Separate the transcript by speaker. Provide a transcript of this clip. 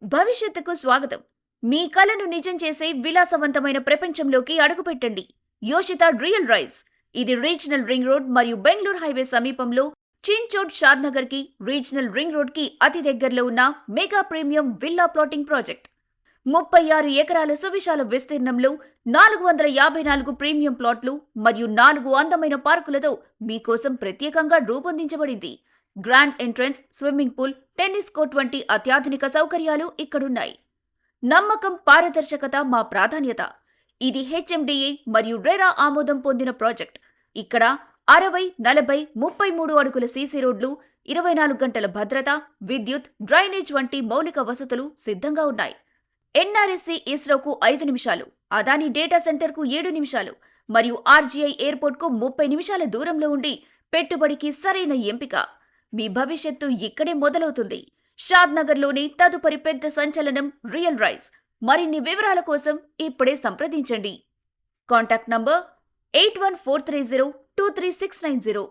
Speaker 1: భవిష్యత్తుకు స్వాగతం. మీ కలను నిజం చేసే విలాసవంతమైన ప్రపంచంలోకి అడుగుపెట్టండి. యోషిత రియల్ రైస్. ఇది రీజనల్ రింగ్ రోడ్ మరియు బెంగళూరు హైవే సమీపంలో చిన్చోట్ షాద్నగర్ కి రీజనల్ రింగ్ రోడ్ కి అతి దగ్గరలో ఉన్న mega premium villa plotting project. 36 ఎకరాల సువిశాల విస్తీర్ణంలో 454 ప్రీమియం ప్లాట్లు మరియు 4 అందమైన పార్కులతో మీకోసం ప్రత్యేకంగా రూపొందించబడింది. Grand entrance, swimming pool, tennis court వంటి అత్యాధునిక సౌకర్యాలు ఇక్కడున్నాయి. నమ్మకం, పారదర్శకత మా ప్రాధాన్యత. ఇది హెచ్ఎండిఏ మరియు రెరా ఆమోదం పొందిన ప్రాజెక్ట్. ఇక్కడ 60, 40, 33 అడుగుల సీసీ రోడ్లు, 24 గంటల భద్రత, విద్యుత్, డ్రైనేజ్ వంటి మౌలిక వసతులు సిద్ధంగా ఉన్నాయి. ఎన్ఆర్ఎస్సి ఇస్రోకు 5 నిమిషాలు, అదానీ డేటా సెంటర్కు 7 నిమిషాలు మరియు ఆర్జీఐ ఎయిర్పోర్ట్కు 30 నిమిషాల దూరంలో ఉండి పెట్టుబడికి సరైన ఎంపిక. మీ భవిష్యత్తు ఇక్కడే మొదలవుతుంది. షాద్నగర్లోని తదుపరి పెద్ద సంచలనం రియల్ రైస్. మరిన్ని వివరాల కోసం ఇప్పుడే సంప్రదించండి. Contact number 8143023690.